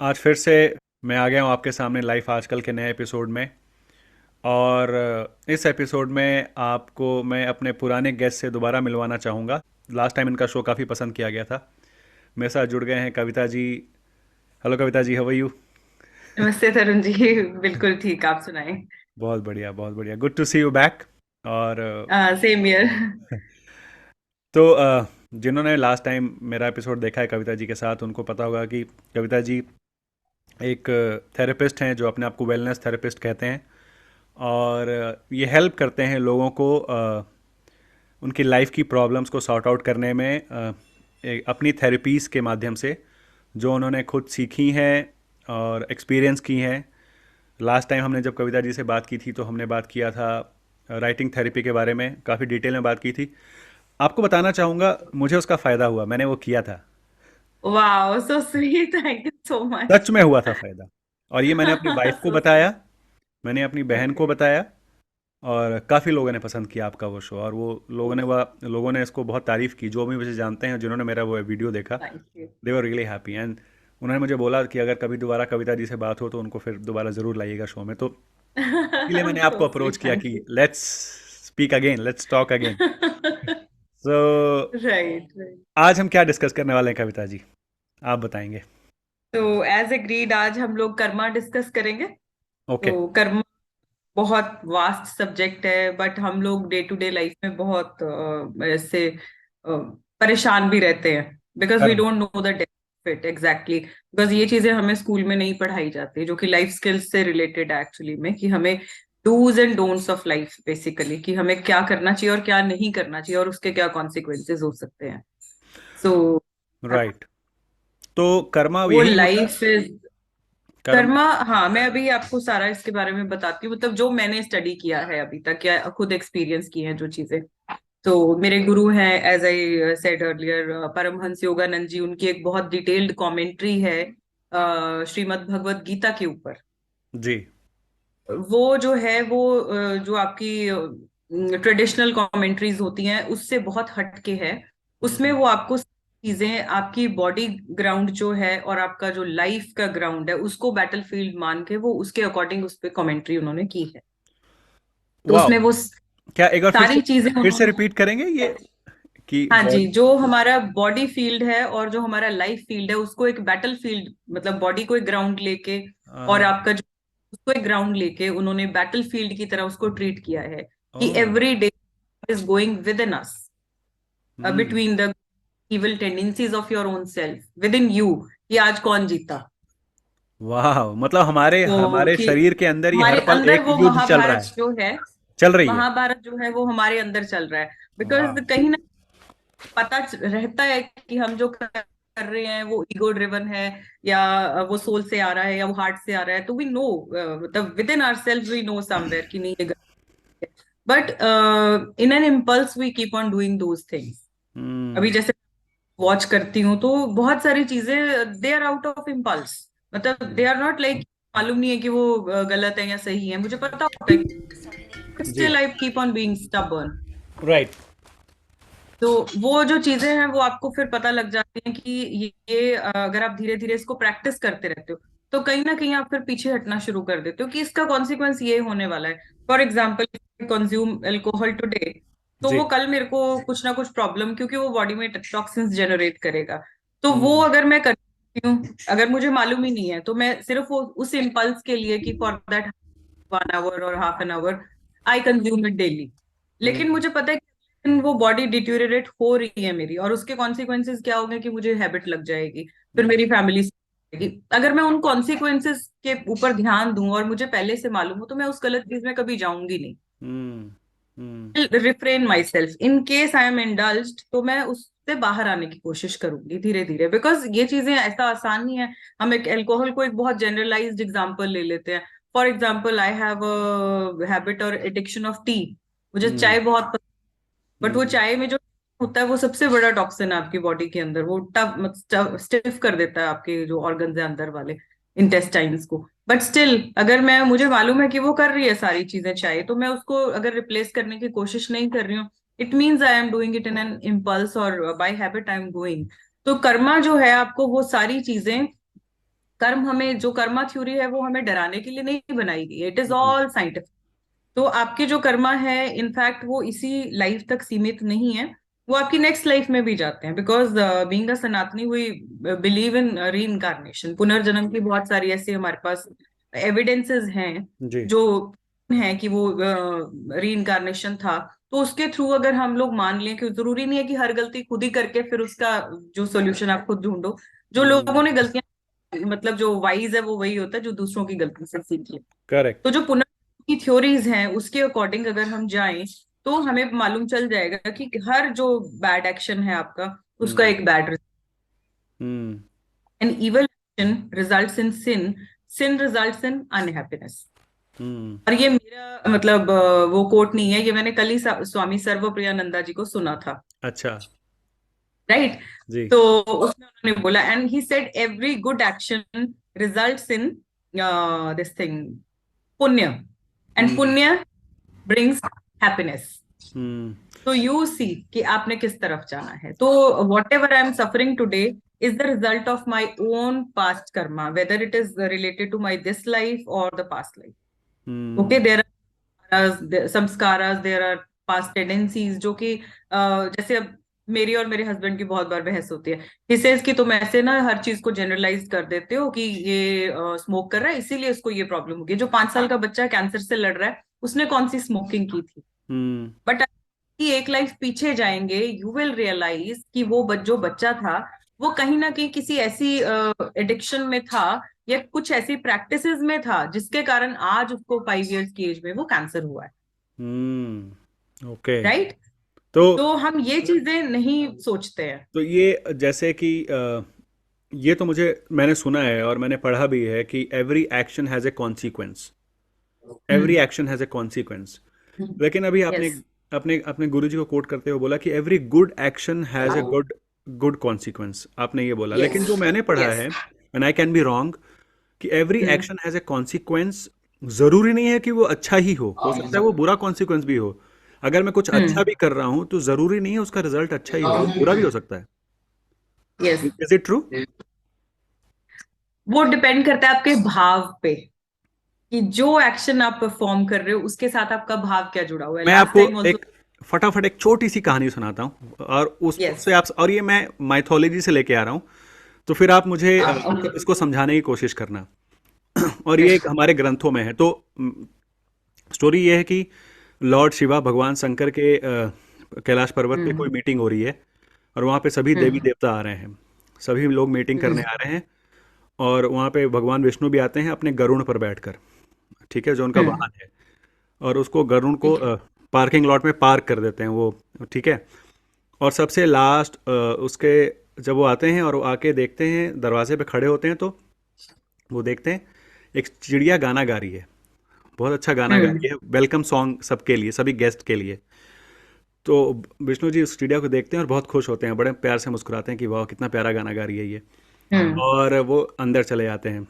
आज फिर से मैं आ गया हूँ आपके सामने लाइफ आजकल के नए एपिसोड में। और इस एपिसोड में आपको मैं अपने पुराने गेस्ट से दोबारा मिलवाना चाहूँगा। लास्ट टाइम इनका शो काफ़ी पसंद किया गया था। मेरे साथ जुड़ गए हैं Kavita ji. Hello Kavita ji, how are you? नमस्ते तरुण जी। बिल्कुल ठीक, आप सुनाएं। बहुत बढ़िया, बहुत बढ़िया, good to see you back. और सेम ईयर। तो जिन्होंने लास्ट टाइम मेरा एपिसोड देखा है कविता जी के साथ, उनको पता होगा कि कविता जी एक थेरेपिस्ट हैं जो अपने आप को वेलनेस थेरेपिस्ट कहते हैं। और ये हेल्प करते हैं लोगों को उनकी लाइफ की प्रॉब्लम्स को सॉर्ट आउट करने में, अपनी थेरेपीज़ के माध्यम से जो उन्होंने खुद सीखी हैं और एक्सपीरियंस की हैं। लास्ट टाइम हमने जब कविता जी से बात की थी तो हमने बात किया था राइटिंग थेरेपी के बारे में, काफ़ी डिटेल में बात की थी। आपको बताना चाहूँगा, मुझे उसका फ़ायदा हुआ, मैंने वो किया था। वाह, so sweet, thank you so much. सच में हुआ था फ़ायदा। और ये मैंने अपनी वाइफ को सो स्वीट। बताया, मैंने अपनी बहन को ओके। बताया। और काफ़ी लोगों ने पसंद किया आपका वो शो, और वो लोगों ने इसको बहुत तारीफ़ की, जो भी मुझे जानते हैं, जिन्होंने मेरा वो वीडियो देखा। Thank you. They were really happy. And उन्होंने मुझे बोला कि अगर कभी दोबारा कविता जी से बात हो तो उनको फिर दोबारा ज़रूर लाइएगा शो में। तो इसीलिए मैंने सो आपको अप्रोच स्वीट, किया थैंक कि you. Let's speak again, let's talk again. So right, right. आज हम क्या डिस्कस करने वाले हैं कविता जी, आप बताएंगे? तो एज एग्रीड आज हम लोग कर्मा डिस्कस करेंगे। ओके। तो कर्मा बहुत वास्ट सब्जेक्ट है, बट हम लोग डे टू डे लाइफ में बहुत ऐसे परेशान भी रहते हैं, बिकॉज वी कर्म। Don't know the depth it exactly. Because ये चीजें हमें स्कूल में नहीं पढ़ाई जाती, जो कि लाइफ स्किल्स से रिलेटेड है एक्चुअली में, कि हमें do's and don'ts of life basically, कि हमें क्या करना चाहिए और क्या नहीं करना चाहिए और उसके क्या कॉन्सिक्वेंसेज हो सकते हैं। सो राइट। तो कर्मा वो यही होता है। लाइफ इज कर्म। कर्मा। हाँ, मैं अभी आपको सारा इसके बारे में बताती हूँ, मतलब जो मैंने स्टडी किया है अभी तक या खुद एक्सपीरियंस की है जो चीजें। तो मेरे गुरु हैं, as I said earlier, Paramahansa Yogananda ji. उनकी एक बहुत डिटेल्ड कमेंट्री है श्रीमद् भगवत गीता के ऊपर। जी। वो जो है वो जो आपकी ट्रेडिशनल कमेंट्रीज होती हैं उससे बहुत हटके है। उसमें हम्म। वो आपको चीजें, आपकी बॉडी ग्राउंड जो है और आपका जो लाइफ का ग्राउंड है उसको बैटलफील्ड मान के वो उसके अकॉर्डिंग उस पर कमेंट्री उन्होंने की है। तो वाह। उसमें वो क्या एक बार सारी चीजें फिर से उन्होंने। रिपीट करेंगे ये कि हाँ जी, बॉडी। जो हमारा बॉडी फील्ड है और जो हमारा लाइफ फील्ड है उसको एक बैटल फील्ड, मतलब बॉडी को एक ग्राउंड लेके और आपका जो उसको एक ग्राउंड लेके उन्होंने बैटल फील्ड की तरह उसको ट्रीट किया है, कि oh. Every day is going within us, hmm. Between the evil tendencies of your own self within you, कि आज कौन जीता। वाह, मतलब हमारे तो हमारे कि शरीर के अंदर ही हर हमारे पल अंदर एक वो युद्ध चल रहा महाभारत है। जो है, चल रही है। महाभारत जो है वो हमारे अंदर चल रहा है। वाह। बिकॉज कहीं ना रहता है कि हम जो कर रहे हैं वो ईगो ड्रिवन है, या वो सोल से आ रहा है या वो हार्ट से आ रहा है, तो वी नो, मतलब within our self we know somewhere कि नहीं ये गलत है। But in an impulse we keep on doing those things. अभी हम्म। जैसे वॉच करती हूँ तो बहुत सारी चीजें they are out of impulse, मतलब दे आर नॉट लाइक, मालूम नहीं है कि वो गलत है या सही है, मुझे पता होता है, जी। Still I keep on being stubborn. Right. तो वो जो चीजें हैं वो आपको फिर पता लग जाती हैं कि अगर आप धीरे धीरे इसको प्रैक्टिस करते रहते हो तो कहीं ना कहीं आप फिर पीछे हटना शुरू कर देते हो, कि इसका कॉन्सिक्वेंस ये होने वाला है। For example, consume alcohol today, तो जी। वो कल मेरे को कुछ ना कुछ प्रॉब्लम, क्योंकि वो बॉडी में टॉक्सिन्स जनरेट करेगा। तो वो हम्म। अगर मैं करती हूँ, अगर मुझे मालूम ही नहीं है, तो मैं सिर्फ वो उस इम्पल्स के लिए कि फॉर दैट 1 आवर और half an hour I consume it daily, लेकिन हम्म। मुझे पता है कि वो बॉडी डिट्यूरेट हो रही है मेरी, और उसके कॉन्सिक्वेंसेज क्या होंगे कि मुझे हैबिट लग जाएगी, फिर हम्म। मेरी फैमिली अगर मैं उन कॉन्सिक्वेंसेज के ऊपर ध्यान दूं और मुझे पहले से मालूम हो, तो मैं उस गलत चीज में कभी जाऊंगी नहीं। Hmm. Hmm. Refrain myself in case I am indulged, तो मैं उससे बाहर आने की कोशिश करूंगी धीरे धीरे, बिकॉज ये चीजें ऐसा आसान नहीं है। हम एक अल्कोहल को एक बहुत जनरलाइज्ड एग्जांपल ले लेते हैं। For example, I have habit और एडिक्शन ऑफ टी। मुझे हम्म। चाय बहुत, बट वो हम्म। चाय में जो होता है वो सबसे बड़ा टॉक्सिन है आपकी बॉडी के अंदर, वो टफ स्टिफ कर देता है आपके जो ऑर्गन्स है अंदर वाले, इंटेस्टाइन्स को। बट स्टिल अगर मैं, मुझे मालूम है कि वो कर रही है सारी चीजें चाय, तो मैं उसको अगर रिप्लेस करने की कोशिश नहीं कर रही हूँ, it means I am doing it in an impulse or by habit I am going. तो कर्मा जो है आपको वो सारी चीजें कर्म हमें, जो कर्मा थ्योरी है वो हमें डराने के लिए नहीं बनाई गई है, it is hmm, all scientific. तो आपके जो कर्मा है, इनफैक्ट वो इसी लाइफ तक सीमित नहीं है, वो आपकी नेक्स्ट लाइफ में भी जाते हैं, बिकॉज बीइंग अ सनातनी वी बिलीव इन री इनकारनेशन, पुनर्जन्म की बहुत सारी ऐसे हमारे पास एविडेंसेस हैं जी। जो हैं कि वो री इनकारनेशन था। तो उसके थ्रू अगर हम लोग मान लें, कि जरूरी नहीं है कि हर गलती खुद ही करके फिर उसका जो सोल्यूशन आप खुद ढूंढो। जो हम्म। लोगों ने गलतियां, मतलब जो वाइज है वो वही होता है जो दूसरों की गलती से सीखे। तो करेक्ट। जो पुनर्जन्म की थ्योरीज हैं उसके अकॉर्डिंग अगर हम जाएं, तो हमें मालूम चल जाएगा कि हर जो बैड एक्शन है आपका, उसका हम्म। एक bad, hmm. An evil action results in sin, sin results in unhappiness. Hmm. और ये मेरा मतलब वो कोट नहीं है, ये मैंने कल ही स्वामी सर्वप्रियानंदा जी को सुना था, अच्छा। राइट। जी। तो उसमें उन्होंने बोला, and he said every good action results in this thing, पुण्य, एंड हम्म। पुण्य ब्रिंग्स हैप्पीनेस। हम्म। तो यू सी कि आपने किस तरफ जाना है। तो whatever I am suffering today is the result of my own past karma, whether it is related to my this life or the past life. Okay, hmm. There are samskaras, there are past tendencies, जो कि जैसे अब मेरी और मेरे husband की बहुत बार बहस होती है। ही सेज कि तुम ऐसे ना हर चीज को जनरलाइज कर देते हो कि ये स्मोक कर रहा है इसीलिए उसको ये प्रॉब्लम होगी, जो 5 साल का बच्चा कैंसर से लड़ रहा है उसने कौन सी स्मोकिंग की थी। हम्म। बट कि एक लाइफ पीछे जाएंगे, यू विल रियलाइज कि वो जो बच्चा था, वो कहीं ना कहीं किसी ऐसी एडिक्शन में था, या कुछ ऐसी प्रैक्टिसेस में था जिसके कारण आज उसको 5 इयर्स की एज में वो कैंसर हुआ है, ओके। राइट। तो तो हम ये चीजें नहीं सोचते हैं। तो ये जैसे कि ये तो मुझे मैंने सुना है और मैंने पढ़ा भी है कि every action has a consequence. Every hmm. Action has a consequence. लेकिन अभी आपने यस। अपने अपने गुरुजी को कोट करते हुए बोला कि every good action has a good good consequence, आपने ये बोला। यस। लेकिन जो मैंने पढ़ा यस। है, and I can be wrong, कि every hmm. Action has a consequence. ज़रूरी नहीं है कि वो अच्छा ही हो सकता है वो बुरा कॉन्सिक्वेंस भी हो। अगर मैं कुछ अच्छा हम्म। भी कर रहा हूँ तो ज़रूरी नहीं है उसका रिजल्ट अच्छा ही हो, वो बुरा भी हो सकता है। यस। Is it true? वो डिपेंड करता है आपके भाव पे, कि जो एक्शन आप परफॉर्म कर रहे हो उसके साथ आपका भाव क्या जुड़ा हुआ है। मैं लास्ट आपको टाइम ऑल्सो। एक फटाफट एक छोटी सी कहानी सुनाता हूँ, और उस यस। उससे आप, और ये मैं माइथोलॉजी से लेके आ रहा हूँ, तो फिर आप मुझे ओके। इसको समझाने की कोशिश करना। और ये एक हमारे ग्रंथों में है। तो स्टोरी ये है कि लॉर्ड शिवा, भगवान शंकर के कैलाश पर्वत पे कोई हम्म। मीटिंग हो रही है, और वहाँ पे सभी देवी हम्म। देवता आ रहे हैं। सभी लोग मीटिंग करने हम्म। आ रहे हैं, और वहाँ पे भगवान विष्णु भी आते हैं अपने गरुड़ पर बैठकर, ठीक है, जो उनका हम्म। वाहन है। और उसको गरुड़ को ठीक है। पार्किंग लॉट में पार्क कर देते हैं वो, ठीक है। और सबसे लास्ट उसके जब वो आते हैं और वो आके देखते हैं, दरवाजे पे खड़े होते हैं, तो वो देखते हैं एक चिड़िया गाना गा रही है। बहुत अच्छा गाना गा हम्म। रही है, वेलकम सॉन्ग सबके लिए, सभी गेस्ट के लिए। तो विष्णु जी उस चिड़िया को देखते हैं और बहुत खुश होते हैं, बड़े प्यार से मुस्कुराते हैं कि वाह कितना प्यारा गाना गा रही है ये। हम्म। और वो अंदर चले जाते हैं।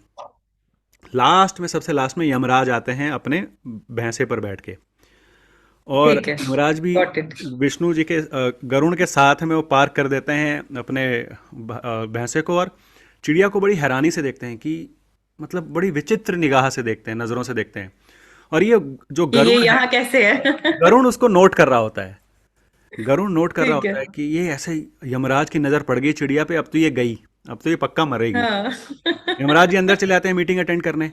लास्ट में, सबसे लास्ट में यमराज आते हैं अपने भैंसे पर बैठ के, और ठीक है। यमराज भी गॉट इट। विष्णु जी के गरुड़ के साथ में वो पार्क कर देते हैं अपने भैंसे को, और चिड़िया को बड़ी हैरानी से देखते हैं कि, मतलब बड़ी विचित्र निगाह से देखते हैं, नज़रों से देखते हैं। और ये जो कि ये गरुड़ है, यहाँ कैसे है। गरुड़ उसको नोट कर रहा होता है। गरुड़ नोट कर रहा ठीक है। होता है कि ये ऐसे ही यमराज की नज़र पड़ गई चिड़िया पे, अब तो ये गई, अब तो ये पक्का मरेगी। हाँ। यमराज जी अंदर चले आते हैं मीटिंग अटेंड करने।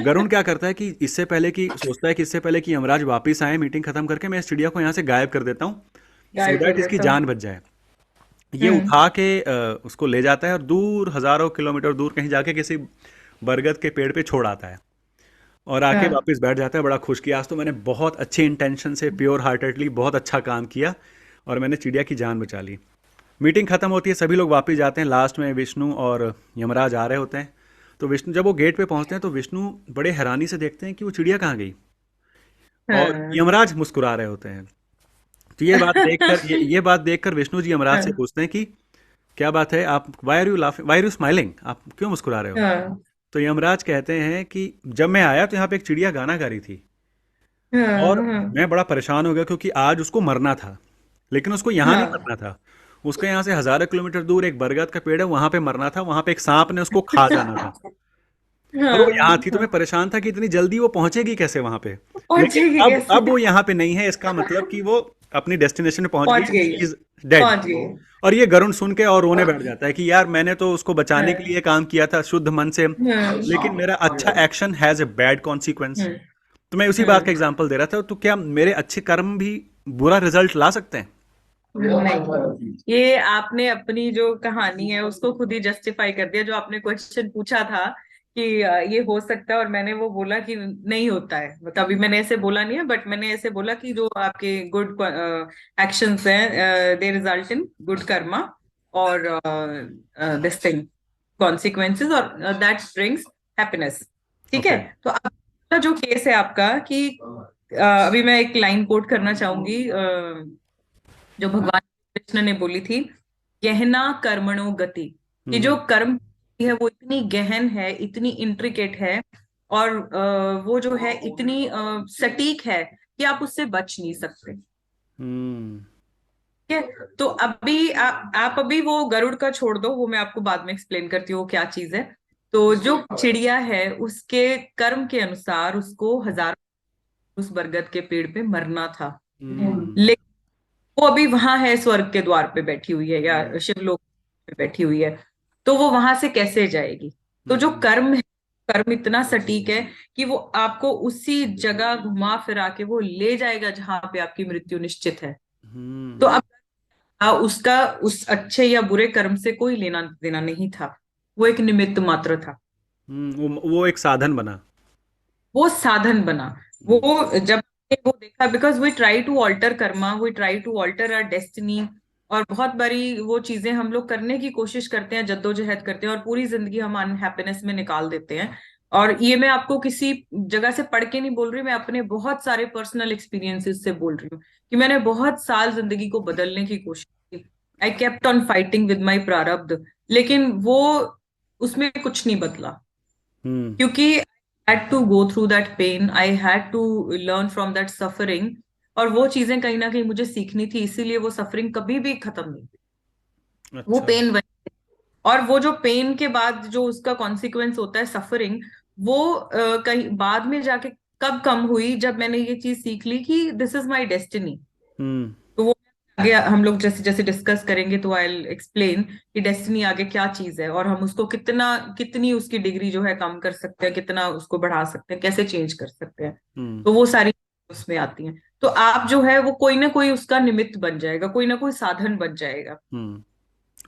गरुण क्या करता है कि इससे पहले कि सोचता है कि इससे पहले कि यमराज वापस आए मीटिंग खत्म करके, मैं इस चिड़िया को यहाँ से गायब कर देता हूँ, सो गायब कर दैट इसकी देता जान हूँ। बच जाए। ये हम्म। उठा के उसको ले जाता है और दूर, हजारों किलोमीटर दूर कहीं जाके किसी बरगद के पेड़ पे छोड़ आता है, और आके हाँ। वापस बैठ जाता है बड़ा खुश कि आज तो मैंने बहुत अच्छे इंटेंशन से, प्योर हार्टेडली बहुत अच्छा काम किया, और मैंने चिड़िया की जान बचा ली। मीटिंग खत्म होती है, सभी लोग वापस जाते हैं, लास्ट में विष्णु और यमराज आ रहे होते हैं। तो विष्णु जब वो गेट पे पहुंचते हैं तो विष्णु बड़े हैरानी से देखते हैं कि वो चिड़िया कहाँ गई, और हाँ। यमराज मुस्कुरा रहे होते हैं। तो ये बात देखकर विष्णु जी यमराज से हाँ। पूछते हैं कि क्या बात है, आप why are you laughing, why are you smiling, आप क्यों मुस्कुरा रहे हो? हाँ। तो यमराज कहते हैं कि जब मैं आया तो यहाँ पे एक चिड़िया गाना गा रही थी, और हाँ। मैं बड़ा परेशान हो गया क्योंकि आज उसको मरना था, लेकिन उसको यहाँ नहीं हाँ। मरना था। उसके यहाँ से हजारों किलोमीटर दूर एक बरगद का पेड़ है, वहां पे मरना था, वहां पे एक सांप ने उसको खा जाना था। और वो हाँ यहाँ थी तो मैं हाँ, परेशान था कि इतनी जल्दी वो पहुंचेगी कैसे वहां पे। लेकिन पहुंचेगी कैसे? अब वो यहाँ पे नहीं है, इसका मतलब कि वो अपनी डेस्टिनेशन पे पहुंच गई पहुंच है, गई शी है, इज डेड। पहुंच गई है। और ये गरुण सुन के और रोने बैठ जाता है कि यार मैंने तो उसको बचाने के हाँ लिए काम किया था शुद्ध मन से, लेकिन हाँ मेरा अच्छा action has a bad consequence. Hmm तो मैं उसी बात का हम्म। एग्जांपल दे रहा था, तो क्या मेरे अच्छे कर्म भी बुरा रिजल्ट ला सकते हैं? नहीं, ये आपने अपनी जो कहानी है उसको खुद ही जस्टिफाई कर दिया। जो आपने क्वेश्चन पूछा था कि ये हो सकता है, और मैंने वो बोला कि नहीं होता है, मतलब अभी मैंने ऐसे बोला नहीं है, बट मैंने ऐसे बोला कि जो आपके गुड एक्शंस हैं दे रिजल्ट इन गुड कर्मा, और दिस थिंग कॉन्सिक्वेंसेस, और दैट ब्रिंग्स हैप्पीनेस। ठीक है। ओके। तो आपका जो केस है आपका कि अभी मैं एक लाइन कोट करना चाहूंगी जो भगवान कृष्ण ने बोली थी, गहना कर्मणो गति। कि जो हम्म कर्म है वो इतनी गहन है, इतनी इंट्रिकेट है, और वो जो है इतनी सटीक है कि आप उससे बच नहीं सकते। हम्म ठीक है। तो अभी आप अभी वो गरुड़ का छोड़ दो, वो मैं आपको बाद में एक्सप्लेन करती हूँ वो क्या चीज है। तो जो चिड़िया है उसके कर्म के अनुसार उसको हजार उस बरगद के पेड़ पे मरना था, हम्म लेकिन वो अभी वहां है, स्वर्ग के द्वार पे बैठी हुई है या हम्म शिवलोक पे बैठी हुई है। तो वो वहां से कैसे जाएगी? तो जो हम्म कर्म है, कर्म इतना सटीक है कि वो आपको उसी जगह घुमा फिरा के वो ले जाएगा जहां पे आपकी मृत्यु निश्चित है। तो हम्म अब उसका उस अच्छे या बुरे कर्म से कोई लेना देना नहीं था, वो एक निमित्त मात्र था। वो एक साधन बना। वो साधन बना। वो हम्म जब हमने वो देखा, because we try to alter karma, we try to alter our destiny, और बहुत बारी वो चीजें हम लोग करने की कोशिश करते हैं, जद्दोजहद करते हैं, और पूरी जिंदगी हम अनहैप्पीनेस में निकाल देते हैं। और ये मैं आपको किसी जगह से पढ़ के नहीं बोल रही, मैं अपने बहुत सारे पर्सनल एक्सपीरियंसेस से बोल रही हूँ कि मैंने बहुत साल जिंदगी को बदलने की कोशिश की। I kept on fighting with my प्रारब्ध, लेकिन वो उसमें कुछ नहीं बदला, हम्म क्योंकि I had to go through that pain, I had to learn from that suffering, और वो चीजें कहीं ना कहीं मुझे सीखनी थी, इसीलिए वो सफरिंग कभी भी खत्म नहीं हुई। वो अच्छा। पेन, और वो जो पेन के बाद जो उसका कॉन्सिक्वेंस होता है सफरिंग, वो कहीं बाद में जाके कब कम हुई, जब मैंने ये चीज सीख ली कि दिस इज माई डेस्टिनी। हम्म तो वो आगे हम लोग जैसे जैसे डिस्कस करेंगे तो आई एक्सप्लेन कि डेस्टिनी आगे क्या चीज है, और हम उसको कितनी उसकी डिग्री जो है कम कर सकते हैं, कितना उसको बढ़ा सकते हैं, कैसे चेंज कर सकते हैं। हम्म तो वो सारी उसमें आती हैं। तो आप जो है वो कोई ना कोई उसका निमित्त बन जाएगा, कोई ना कोई साधन बन जाएगा।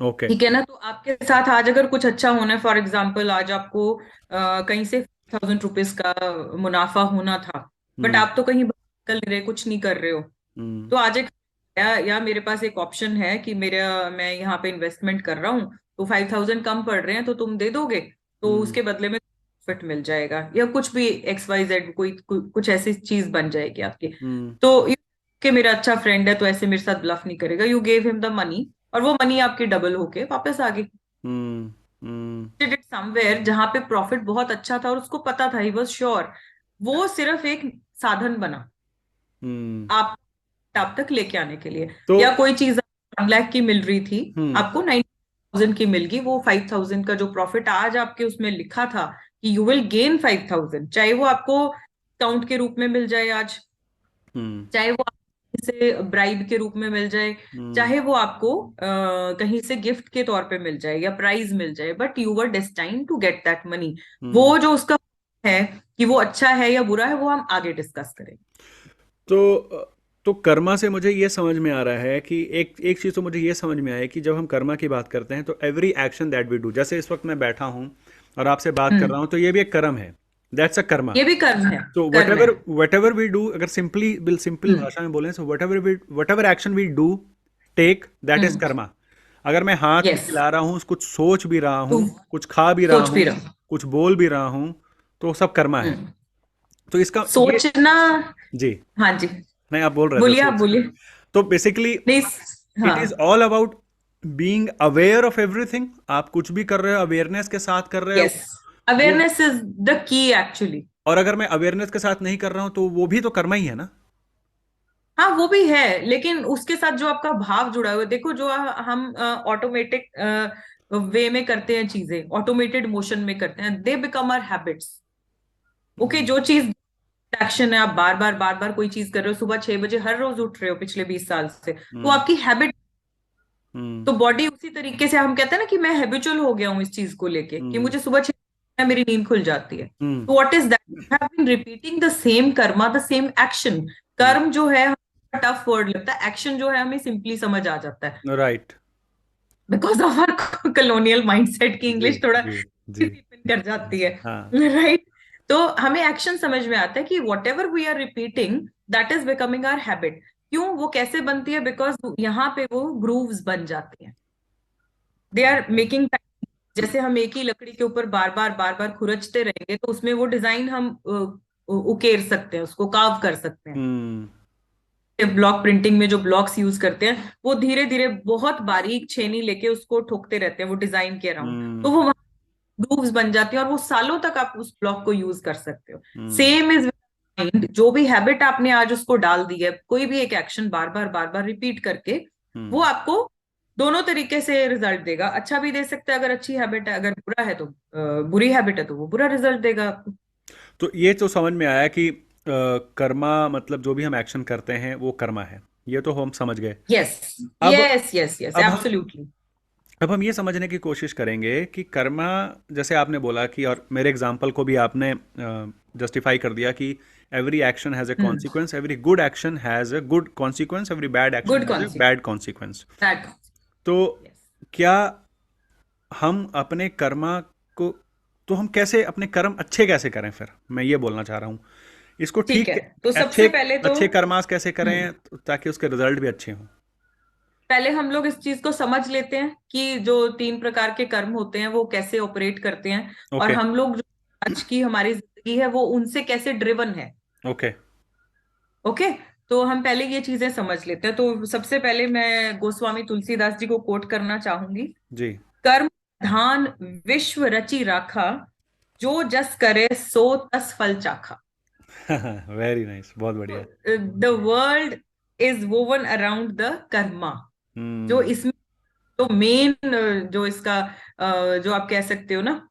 ओके। ठीक है ना। तो आपके साथ आज अगर कुछ अच्छा होना है, फॉर एग्जाम्पल आज आपको कहीं से 1000 रुपीज का मुनाफा होना था, बट हम्म आप तो कहीं निकल नहीं रहे, कुछ नहीं कर रहे हो। हम्म तो आज एक या मेरे पास एक ऑप्शन है कि मैं यहाँ पे इन्वेस्टमेंट कर रहा हूँ, तो 5000 कम पड़ रहे हैं तो तुम दे दोगे, तो हम्म उसके बदले में प्रॉफिट मिल जाएगा, या कुछ भी XYZ कुछ ऐसी चीज बन जाएगी आपकी। हम्म तो कि मेरा अच्छा फ्रेंड है तो ऐसे मेरे साथ ब्लफ नहीं करेगा, you gave him the money, और वो मनी आपकी डबल होके वापस आ गई। हम्म हम्म डिड इट समवेयर जहां पे प्रॉफिट बहुत अच्छा था और उसको पता था, ही वॉज श्योर। वो सिर्फ एक साधन बना हम्म आप तक लेके आने के लिए। तो या कोई चीज 1 लाख की मिल रही थी, हम्म आपको 90,000 की मिल गई, वो 5000 का जो प्रॉफिट आज आपके उसमें लिखा था कि यू विल गेन 5000, चाहे वो आपको काउंट के रूप में मिल जाए आज, हम्म चाहे वो आपको से ब्राइब के रूप में मिल जाए, हम्म चाहे वो आपको कहीं से गिफ्ट के तौर पे मिल जाए या प्राइज मिल जाए, but you were destined to get that money. Hmm वो जो उसका है कि वो अच्छा है या बुरा है, वो हम आगे डिस्कस करेंगे। तो कर्मा से मुझे ये समझ में आ रहा है कि एक एक चीज़ तो मुझे ये समझ में आया कि जब हम कर्मा की बात करते हैं तो every action that we do, जैसे इस वक्त मैं बैठा हूँ और आपसे बात कर हम्म। रहा हूँ, तो ये भी एक कर्म है। That's a karma. ये भी कर्म है। तो वट कर्म है। Ever whatever we do, अगर सिंपल हम्म भाषा में बोलें, so whatever action we do take, that is hmm. Karma. अगर मैं हाथ भी यस। हिला रहा हूँ, कुछ सोच भी रहा तो हूँ, कुछ खा भी रहा सोच भी हूँ, रहा। कुछ बोल भी रहा हूँ, तो सब कर्मा है। हम्म। तो इसका ये, सोचना। जी, हाँ जी, नहीं आप बोल रहे थे बोलिए, आप सोच। बोलिए। तो बेसिकली नहीं। इट इज हाँ। All about being aware of everything. आप कुछ भी कर रहे हो अवेयरनेस के साथ कर रहे हो। यस, वो, अवेयरनेस इज द की एक्चुअली। और अगर मैं अवेयरनेस के साथ नहीं कर रहा हूं तो वो भी तो कर्मा ही है ना। हाँ वो भी है, लेकिन उसके साथ जो आपका भाव जुड़ा हुआ है, देखो जो हम ऑटोमेटिक वे में करते हैं चीजें, ऑटोमेटेड मोशन में करते हैं, they become our habits. Okay, hmm जो चीज एक्शन है, आप बार बार कोई चीज कर रहे हो, सुबह 6 बजे हर रोज उठ रहे हो पिछले 20 साल से, तो हम्म आपकी हैबिट। हम्म तो बॉडी उसी तरीके से, हम कहते हैं ना कि मैं हैबिचुअल हो गया हूँ इस चीज को लेके, कि हम्म मुझे सुबह 6 मेरी नींद खुल जाती है। हम्म तो what is that? Have been repeating the same karma, the same action. कर्म जो है टफ वर्ड लगता है, एक्शन जो है हमें सिंपली समझ आ जाता है, right. Because of our colonial mindset की जी इंग्लिश थोड़ा जी जी। डिपेंड कर जाती है। हाँ। राइट। तो हमें एक्शन समझ में आता है कि whatever we are repeating, that is becoming our habit. क्यों वो कैसे बनती है? बिकॉज यहाँ पे वो ग्रूव्स बन जाती हैं, दे आर मेकिंग। जैसे हम एक ही लकड़ी के ऊपर बार बार खुरचते रहेंगे, तो उसमें वो डिजाइन हम उकेर सकते हैं, उसको कार्व कर सकते हैं। हम्म ब्लॉक प्रिंटिंग में जो ब्लॉक्स यूज करते हैं, वो धीरे धीरे बहुत बारीक छेनी लेके उसको ठोकते रहते हैं वो डिजाइन के अराउंड, तो हम्म वो ग्रूव्स बन जाती हैं, और वो सालों तक आप उस ब्लॉक को यूज कर सकते हो। हम्म सेम इज माइंड, जो भी हैबिट आपने आज उसको डाल दी है, कोई भी एक एक्शन बार बार रिपीट करके, वो हम्म आपको दोनों तरीके से रिजल्ट देगा। अच्छा भी दे सकता है अगर अच्छी हैबिट है, अगर बुरा है तो बुरी हैबिट है तो वो बुरा रिजल्ट देगा आपको। तो ये तो समझ में आया कि कर्मा मतलब जो भी हम एक्शन करते हैं वो कर्मा है, ये तो हम समझ गए। यस अब यस यस यस, अब हम एब्सोल्युटली। अब हम ये समझने की कोशिश करेंगे कि कर्मा, जैसे आपने बोला कि, और मेरे एग्जाम्पल को भी आपने जस्टिफाई कर दिया कि every action has A hmm. Consequence, every good action has a good consequence, every bad action good has a consequence, bad consequence. Bad तो यस। क्या हम अपने कर्मा को, तो हम कैसे अपने कर्म अच्छे कैसे करें फिर, मैं ये बोलना चाह रहा हूँ इसको ठीक है, ठीक। तो अच्छे सबसे पहले तो अच्छे कर्मास कैसे करें ताकि उसके रिजल्ट भी अच्छे हों। पहले हम लोग इस चीज को समझ लेते हैं कि जो 3 प्रकार के कर्म होते हैं वो कैसे ऑपरेट करते हैं, और ओके हम लोग जो आज की हमारी जिंदगी है वो उनसे कैसे ड्रिवन है। ओके। ओके, तो हम पहले ये चीजें समझ लेते हैं। तो सबसे पहले मैं गोस्वामी तुलसीदास जी को कोट करना चाहूंगी। जी। कर्म धान विश्व रचि राखा, जो जस करे सो तस फल चाखा। वेरी नाइस, बहुत बढ़िया। The world is woven around the Karma. जो हम्म इसमें तो मेन, जो इसका जो आप कह सकते हो ना,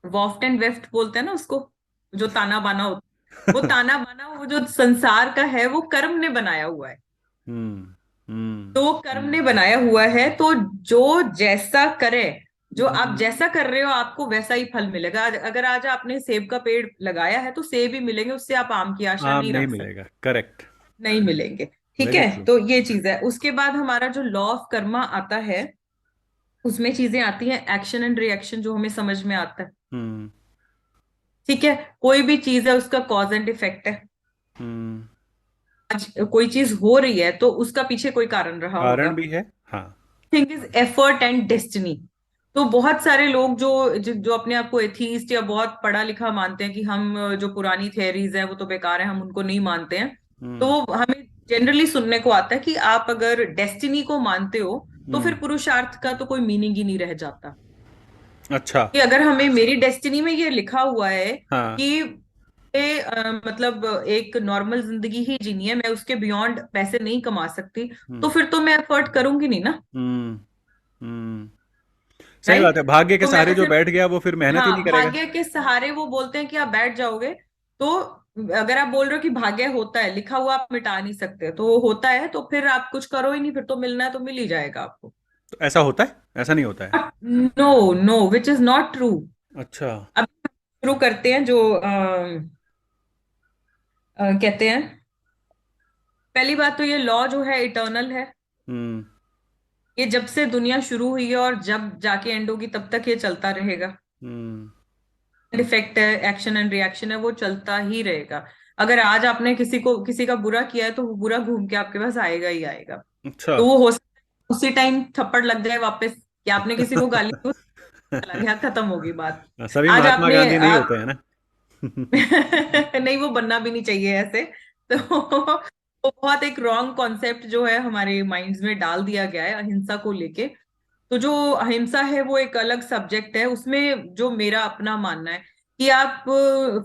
वॉफ्ट एंड वेफ्ट बोलते हैं ना उसको, जो ताना बाना होता है, वो ताना बाना वो जो संसार का है वो कर्म ने बनाया हुआ है। हम्म हम्म तो कर्म ने बनाया हुआ है, तो जो जैसा करे, जो आप जैसा कर रहे हो आपको वैसा ही फल मिलेगा। अगर आज आपने सेब का पेड़ लगाया है तो सेब ही मिलेंगे, उससे आप आम की आशा आम नहीं नहीं रख सकते, मिलेगा, करेक्ट। नहीं मिलेंगे। ठीक वेरी है, ट्रू। तो ये चीज है। उसके बाद हमारा जो लॉ ऑफ कर्मा आता है, उसमें चीजें आती हैं एक्शन एंड रिएक्शन, जो हमें समझ में आता है। हम्म ठीक है, कोई भी चीज है उसका कॉज एंड इफेक्ट है। हम्म आज कोई चीज हो रही है तो उसका पीछे कोई कारण रहा कारण होगा। भी है। हाँ। Thing is effort and destiny. तो बहुत सारे लोग जो अपने आप को एथीस्ट या बहुत पढ़ा लिखा मानते हैं कि हम जो पुरानी थियरीज है वो तो बेकार है, हम उनको नहीं मानते हैं। तो हम्म हमें जनरली सुनने को आता है कि आप अगर डेस्टिनी को मानते हो तो फिर हम्म पुरुषार्थ का तो कोई मीनिंग ही नहीं रह जाता। अच्छा। कि अगर हमें मेरी डेस्टिनी में ये लिखा हुआ है हाँ। कि मतलब एक नॉर्मल जिंदगी ही जीनी है, मैं उसके बियॉन्ड पैसे नहीं कमा सकती, तो हम्म फिर तो मैं एफर्ट करूंगी नहीं ना। हम्म हम्म सही बात राइट। है, भाग्य के तो मैं सहारे तो जो फिर, बैठ गया वो फिर मेहनत ही हाँ, नहीं करेगा। भाग्य के सहारे वो बोलते हैं कि आप बैठ जाओगे। तो अगर आप बोल रहे हो कि भाग्य होता है, लिखा हुआ आप मिटा नहीं सकते, तो वो होता है तो फिर आप कुछ करो ही नहीं, फिर तो मिलना है तो मिल ही जाएगा आपको। तो ऐसा होता है, ऐसा नहीं होता है। No no, which is not true. अच्छा। अब शुरू करते हैं जो कहते हैं, पहली बात तो ये लॉ जो है इटर्नल है। हम्म ये जब से दुनिया शुरू हुई है और जब जाके एंड होगी तब तक ये चलता रहेगा। हम्म इफेक्ट है, एक्शन एंड रिएक्शन है, वो चलता ही रहेगा। अगर आज आपने किसी का बुरा किया है तो वो बुरा घूम के आपके पास आएगा ही आएगा। अच्छा। तो वो हो सकता है उसी टाइम थप्पड़ लग जाए वापस, कि आपने किसी को गाली दी, चला गया, खत्म होगी बात। सभी आज महात्मा आपने गांधी नहीं आप होते हैं ना। नहीं, वो बनना भी नहीं चाहिए ऐसे। तो वो बहुत एक रॉन्ग कॉन्सेप्ट जो है हमारे माइंड्स में डाल दिया गया है अहिंसा को लेके। तो जो अहिंसा है वो एक अलग सब्जेक्ट है। उसमें जो मेरा अपना मानना है कि आप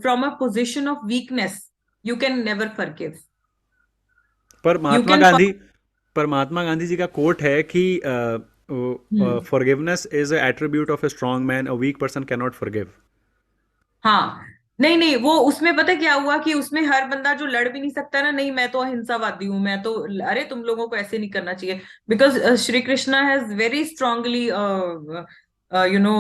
from a position of weakness you can never forgive. पर यू महात्मा कैन, गांधी पर महात्मा गांधी जी का कोट है कि hmm. Forgiveness is a attribute of a strong man, a weak person can not forgive. हाँ, नहीं नहीं, वो उसमें पता क्या हुआ कि उसमें हर बंदा जो लड़ भी नहीं सकता ना, नहीं मैं तो अहिंसावादी हूँ, मैं तो, अरे तुम लोगों को ऐसे नहीं करना चाहिए। Because Shri Krishna has very strongly you know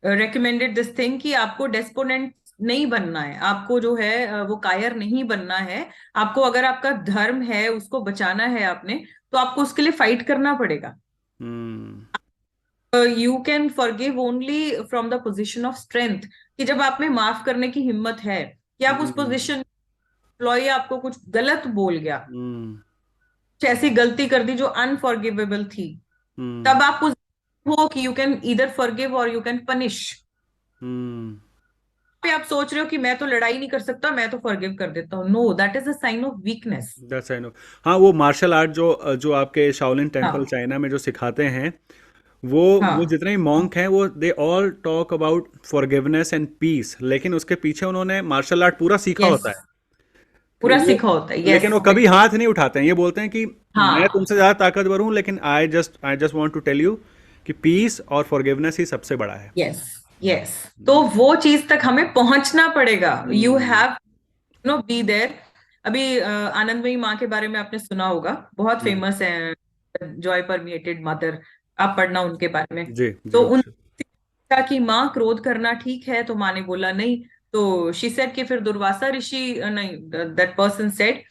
recommended this thing कि आपको डेस्पोनेंट नहीं बनना है, आपको जो है वो कायर नहीं बनना है। आपको अगर आपका धर्म है उसको बचाना है आपने, तो आपको उसके लिए फाइट करना पड़ेगा। Hmm. You can forgive only from the position of strength, कि जब आप में माफ करने की हिम्मत है, कि आप उस हम्म। पोजिशन, एम्प्लॉय आपको कुछ गलत बोल गया, हम्म। कुछ ऐसी गलती कर दी जो अनफॉरगिवेबल थी, हम्म। तब आप उस हो कि यू कैन ईदर फॉरगिव और यू कैन पनिश। हम्म। पे आप सोच रहे हो कि मैं तो लड़ाई नहीं कर सकता, मैं तो फॉरगिव कर देता हूँ, no, that is a sign of weakness. That's I know. हाँ, वो मार्शल आर्ट जो जो आपके शाओलिन टेम्पल हाँ चाइना में जो सिखाते हैं, वो वो हाँ, जितने भी मॉन्क हैं वो they all talk about forgiveness and peace, लेकिन उसके पीछे उन्होंने मार्शल आर्ट पूरा सीखा यस, होता है। पूरा वो, सीखा होता है, लेकिन यस। वो कभी हाथ नहीं उठाते हैं, ये बोलते हैं कि मैं हाँ, तुमसे ज़्यादा ताकतवर हूँ, लेकिन I just want to tell you कि पीस और फॉरगिवनेस ही सबसे बड़ा है। Yes, yes. तो वो चीज तक हमें पहुंचना पड़ेगा, you hmm. Have no be there. अभी आनंदमयी माँ के बारे में आपने सुना होगा, बहुत जी फेमस है, जॉय परमिएटेड मदर, आप पढ़ना उनके बारे में। जी तो जी। उन कहा कि माँ क्रोध करना ठीक है, तो माँ ने बोला नहीं। तो शी सेड कि फिर दुर्वासा ऋषि, नहीं, दैट पर्सन सेड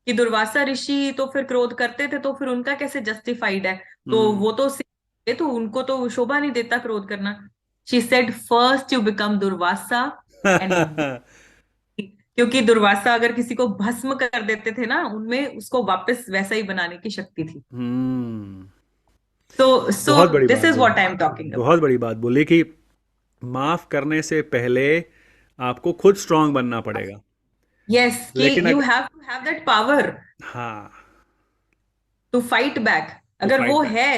कि दुर्वासा ऋषि तो फिर क्रोध करते थे, तो फिर उनका कैसे जस्टिफाइड है? तो हम्म। वो तो तो उनको तो शोभा नहीं देता क्रोध करना। She said first you become Durvasa, and क्योंकि दुर्वासा अगर किसी को भस्म कर देते थे ना, उनमें उसको वापस वैसा ही बनाने की शक्ति थी। हम्म। सो बहुत बड़ी दिस बात इज बोली। व्हाट आई एम टॉकिंग बहुत अबाउट। बड़ी बात बोली कि माफ करने से पहले आपको खुद स्ट्रांग बनना पड़ेगा। यस, कि लेकिन you have to have that power हाँ, टू फाइट बैक। टू अगर फाइट वो बैक। है,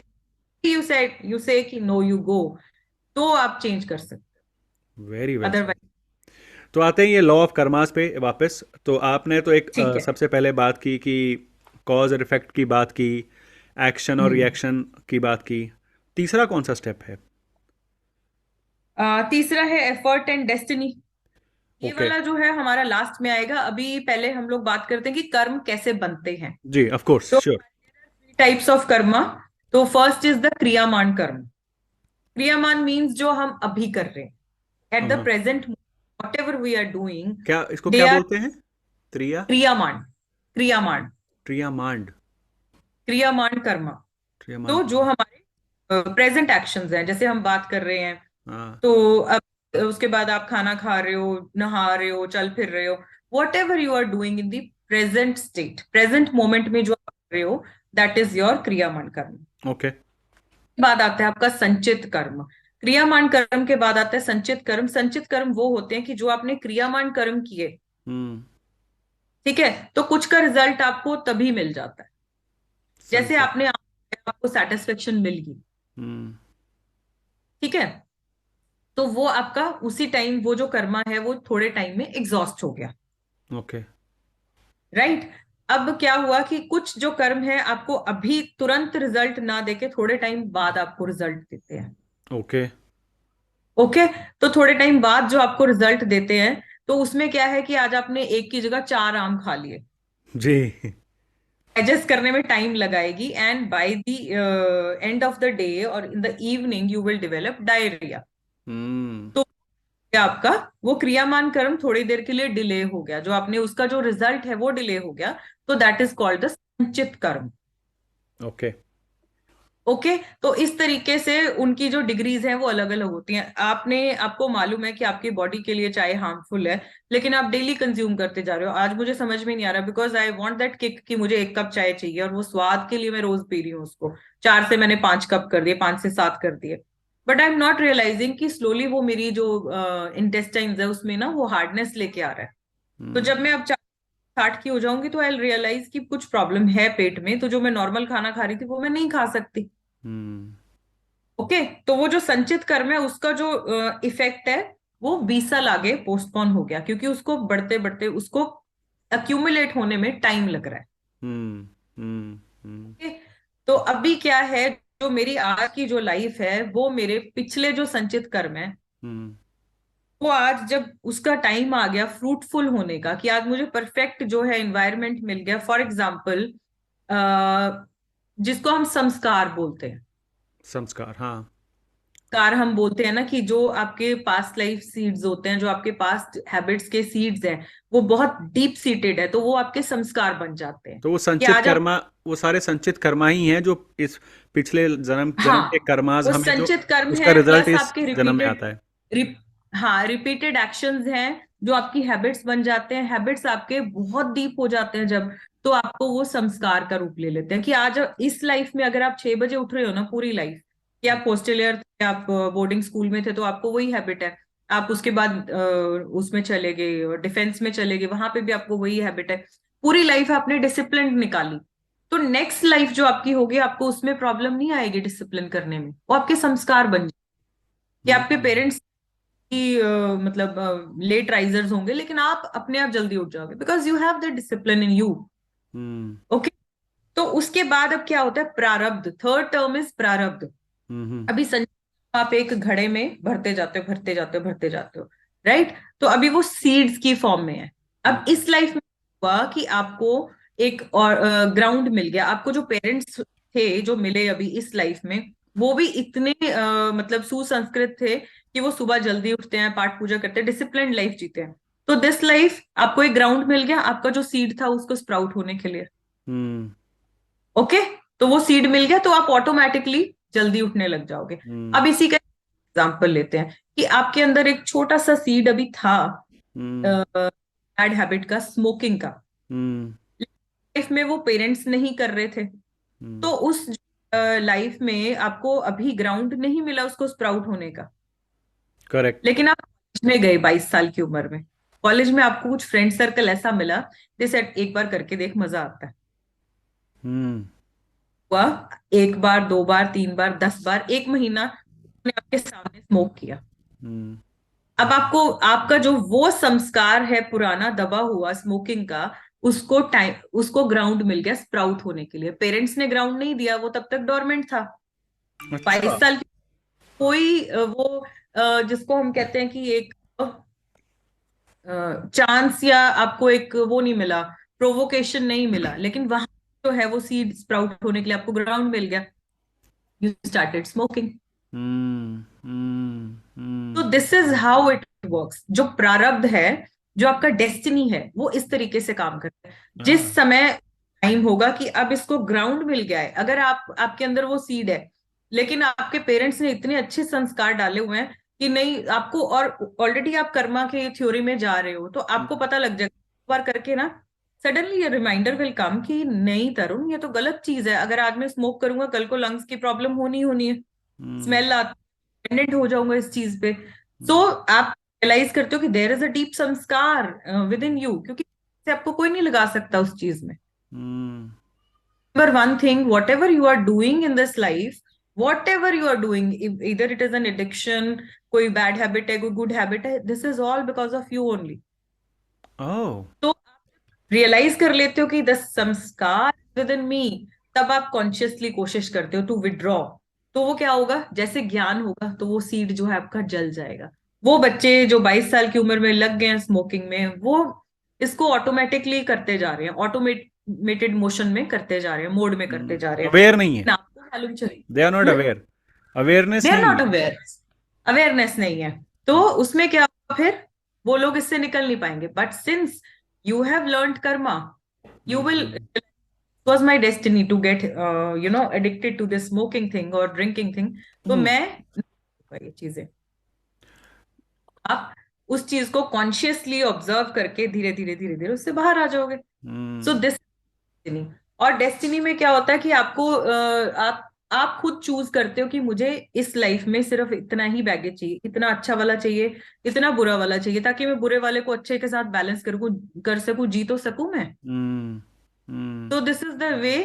यू से कि नो यू गो, तो आप चेंज कर सकते, वेरी वेल सर। अदरवाइज। तो आते हैं ये लॉ ऑफ कर्मास पे वापस। तो आपने तो एक ठीक है। सबसे पहले बात की कि कॉज और इफेक्ट की बात की, एक्शन और हम्म। रिएक्शन की बात की। तीसरा कौन सा स्टेप है? तीसरा है एफर्ट एंड डेस्टिनी। ये ओके। वाला जो है हमारा लास्ट में आएगा, अभी पहले हम लोग बात करते हैं कि कर्म कैसे बनते हैं। जी, ऑफ कोर्स, तो श्योर। Types of Karma. तो फर्स्ट इज द क्रियामान कर्म। क्रियामान मीन्स जो हम अभी कर रहे हैं, एट द हाँ, present, whatever we are doing, क्या इसको दे क्या आर बोलते हैं? त्रिया? क्रियामान। क्रियामान, ट्रियामांड? क्रियामान कर्मा। ट्रियामांड तो जो कर्म। हमारे प्रेजेंट एक्शंस हैं, जैसे हम बात कर रहे हैं, हाँ। तो अब उसके बाद आप खाना खा रहे हो, नहा रहे हो, चल फिर रहे हो, whatever you are doing in the present state, present moment में जो आप कर रहे हो, दैट इज योर क्रियामान कर्म। ओके। बाद आता है आपका संचित कर्म। क्रियामान कर्म के बाद आता है संचित कर्म। संचित कर्म वो होते हैं कि जो आपने क्रियामान कर्म किए, हम्म। ठीक है, तो कुछ का रिजल्ट आपको तभी मिल जाता है। जैसे संचित। आपने, आपको सेटिस्फेक्शन मिल गई, हम्म। ठीक है, तो वो आपका उसी टाइम, वो जो कर्मा है वो थोड़े टाइम में एग्जॉस्ट हो गया, ओके। राइट। अब क्या हुआ कि कुछ जो कर्म है आपको अभी तुरंत रिजल्ट ना देके थोड़े टाइम बाद आपको रिजल्ट देते हैं। ओके। ओके, तो थोड़े टाइम बाद जो आपको रिजल्ट देते हैं, तो उसमें क्या है कि आज आपने एक की जगह 4 आम खा लिए, जी। एडजस्ट करने में टाइम लगाएगी, and by the end of the day और in the evening you will develop diarrhoea. Hmm. तो क्या आपका वो क्रियामान कर्म थोड़ी देर के लिए डिले हो गया, जो आपने उसका जो रिजल्ट है वो डिले हो गया, तो दैट इज कॉल्ड द संचित कर्म। ओके। ओके, तो इस तरीके से उनकी जो डिग्रीज हैं वो अलग अलग होती हैं। आपको मालूम है कि आपकी बॉडी के लिए चाय हार्मफुल है, लेकिन आप डेली कंज्यूम करते जा रहे हो। आज मुझे समझ में नहीं आ रहा, because I want that kick कि मुझे 1 कप चाय चाहिए, और वो स्वाद के लिए मैं रोज पी रही हूँ उसको। 4 से मैंने 5 कप कर दिए, 5 से 7 कर दिए, but I am not realising कि स्लोली वो मेरी जो इंटेस्टाइन्स है उसमें ना वो हार्डनेस लेके आ रहा है। तो जब हम्म। मैं अब 60 की हो जाऊंगी, तो आई रियलाइज कि कुछ प्रॉब्लम है पेट में, तो जो मैं नॉर्मल खाना खा रही थी वो मैं नहीं खा सकती। हम्म। ओके, तो वो जो संचित कर्म है उसका जो इफेक्ट है, वो 20 साल आगे पोस्टपोन हो गया, क्योंकि उसको बढ़ते बढ़ते उसको अक्यूमुलेट होने में टाइम लग रहा है। हम्म। हम्म। हम्म। ओके, तो अभी क्या है, जो मेरी आज की जो लाइफ है वो मेरे पिछले जो संचित कर्म है, हम्म। वो आज जब उसका टाइम आ गया फ्रूटफुल होने का, कि आज मुझे परफेक्ट जो है एनवायरनमेंट मिल गया। फॉर एग्जाम्पल, जिसको हम संस्कार बोलते हैं, संस्कार, हाँ। कार हम बोलते हैं ना, कि जो आपके पास्ट लाइफ सीड्स होते हैं, जो आपके पास्ट हैबिट्स के सीड्स हैं, वो बहुत डीप सीटेड है, तो वो आपके संस्कार बन जाते हैं। तो वो कि संचित आज आप, कर्मा, वो सारे संचित कर्मा ही हैं जो इस पिछले जन्म जन्म के हाँ, कर्माज वो हमें जो संचित कर्म उसका है रिजल्ट प्लस इस आपके जन्म में रिपीटेड, आता है। रिप, हाँ, रिपीटेड एक्शंस हैं जो आपकी हैबिट्स बन जाते हैं। हैबिट्स आपके बहुत डीप हो जाते हैं जब, तो आपको वो संस्कार का रूप ले लेते हैं। कि आज इस लाइफ में अगर आप 6 बजे उठ रहे हो ना पूरी लाइफ, कि आप हॉस्टेलियर थे, आप बोर्डिंग स्कूल में थे, तो आपको वही हैबिट है। आप उसके बाद उसमें चले गए, डिफेंस में चले गए, वहां पे भी आपको वही हैबिट है। पूरी लाइफ आपने डिसिप्लिन निकाली, तो नेक्स्ट लाइफ जो आपकी होगी, आपको उसमें प्रॉब्लम नहीं आएगी डिसिप्लिन करने में, वो आपके संस्कार बन जाए। कि आपके हम्म। पेरेंट्स की मतलब लेट राइजर्स होंगे, लेकिन आप अपने आप जल्दी उठ जाओगे, because you have the discipline in you. Hmm. Okay. तो उसके बाद अब क्या होता है, प्रारब्ध। थर्ड टर्म इज प्रारब्ध। हम्म। अभी संचित आप एक घड़े में भरते जाते हो, भरते जाते हो, भरते जाते हो, राइट। तो अभी वो सीड्स की फॉर्म में है। अब हम्म। इस लाइफ में हुआ कि आपको एक और ग्राउंड मिल गया। आपको जो पेरेंट्स थे जो मिले अभी इस लाइफ में, वो भी इतने मतलब सुसंस्कृत थे कि वो सुबह जल्दी उठते हैं, पाठ पूजा करते हैं, डिसिप्लिन लाइफ जीते हैं। तो दिस लाइफ आपको एक ग्राउंड मिल गया, आपका जो सीड था उसको स्प्राउट होने के लिए। हम्म। ओके। तो वो सीड मिल गया, तो आप ऑटोमेटिकली जल्दी उठने लग जाओगे। हम्म। अब इसी का एग्जाम्पल लेते हैं कि आपके अंदर एक छोटा सा सीड अभी था हम्म। बैड हैबिट का, स्मोकिंग का। हम्म। लाइफ में वो पेरेंट्स नहीं कर रहे थे, हम्म। तो उस लाइफ में आपको अभी ग्राउंड नहीं मिला उसको स्प्राउट होने का। करेक्ट। लेकिन आप कॉलेज में गए 22 साल की उम्र में, कॉलेज में आपको कुछ फ्रेंड सर्कल ऐसा मिला, जैसे एक बार करके देख, मजा आता है। हम्म। हुआ, एक बार, 2 बार, 3 बार, 10 बार, एक महीना ने आपके सामने स्मोक किया। हम्म। अब आपको, आपका जो वो संस्कार है पुराना दबा हुआ स्मोकिंग का, उसको टाइम, उसको ग्राउंड मिल गया स्प्राउट होने के लिए। पेरेंट्स ने ग्राउंड नहीं दिया, वो तब तक डोरमेंट था। अच्छा। 22 साल की कोई वो जिसको हम कहते हैं कि एक चांस, या आपको एक वो नहीं मिला, प्रोवोकेशन नहीं मिला, लेकिन वहां जो है वो सीड स्प्राउट होने के लिए आपको ग्राउंड मिल गया। You started smoking. Hmm. Hmm. तो hmm. This is how it works. जो प्रारब्ध है, जो आपका डेस्टिनी है, वो इस तरीके से काम करता है। जिस हाँ। समय टाइम होगा कि अब इसको ग्राउंड मिल गया है, अगर आप, आपके अंदर वो सीड है, लेकिन आपके पेरेंट्स ने इतने अच्छे संस्कार डाले हुए हैं कि नहीं आपको, और ऑलरेडी आप कर्मा के थ्योरी में जा रहे हो, तो आपको हम्म। पता लग जाएगा एक बार करके ना, सडनली ये रिमाइंडर विल कम कि नहीं तरुण, ये तो गलत चीज है। अगर आज मैं स्मोक करूंगा, कल को लंग्स की प्रॉब्लम होनी ही होनी है, हम्म। स्मेल आती, डिपेंडेंट हो जाऊंगा इस चीज पे। सो हम्म। आप रियलाइज करते हो कि देयर इज अ डीप संस्कार विद इन यू, क्योंकि से आपको कोई नहीं लगा सकता उस चीज में। हम्म। Remember one thing, whatever you are doing in this life, whatever you are doing, either it is an addiction, कोई bad habit है, कोई good habit है, this is all because of you only. ओह। तो रियलाइज कर लेते हो कि the संस्कार विद इन मी, तब आप कॉन्शियसली कोशिश करते हो टू विड्रॉ। तो वो क्या होगा, जैसे ज्ञान होगा तो वो सीड जो है आपका जल जाएगा। वो बच्चे जो 22 साल की उम्र में लग गए हैं स्मोकिंग में, वो इसको ऑटोमेटिकली करते जा रहे हैं, ऑटोमेटेड मोशन में करते जा रहे हैं, मोड में करते जा रहे हैं, अवेयर नहीं है। ना आपको मालूम चले। They are not aware. The awareness are नहीं नॉट है। अवेयर, अवेयरनेस नहीं है। तो उसमें क्या होगा फिर, वो लोग इससे निकल नहीं पाएंगे। But since you have learned Karma, you will, hmm. it was my destiny to get addicted to this smoking thing or drinking thing। तो हम्म। मैं, ये चीजें आप उस चीज को कॉन्शियसली ऑब्जर्व करके धीरे धीरे धीरे धीरे उससे बाहर आ जाओगे। So hmm. This destiny. और डेस्टिनी में क्या होता है कि आपको आप खुद चूज करते हो कि मुझे इस लाइफ में सिर्फ इतना ही बैगेज चाहिए, इतना अच्छा वाला चाहिए, इतना बुरा वाला चाहिए, ताकि मैं बुरे वाले को अच्छे के साथ बैलेंस कर सकूं, जी तो सकूं मैं। हम्म। हम्म। तो this is the way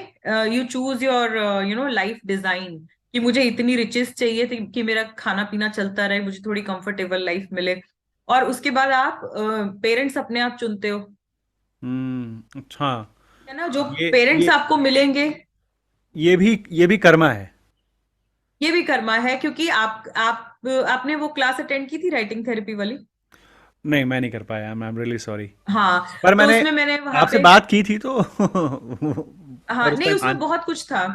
you choose your life design, कि मुझे इतनी रिचेस चाहिए कि मेरा खाना पीना चलता रहे, मुझे थोड़ी कंफर्टेबल लाइफ मिले। और उसके बाद आप पेरेंट्स अपने आप चुनते हो, अच्छा। है ना, जो ये पेरेंट्स ये आपको मिलेंगे। ये भी कर्मा है। ये भी कर्मा है, क्योंकि आप आपने वो क्लास अटेंड की थी राइटिंग थेरेपी वाली? नहीं, मैं नहीं कर पाया, आई एम रियली सॉरी। हाँ, पर तो मैंने उसमें मैंने वहां आपसे पे, बात की थी तो हाँ पर उस नहीं, टाइम उसमें बहुत कुछ था।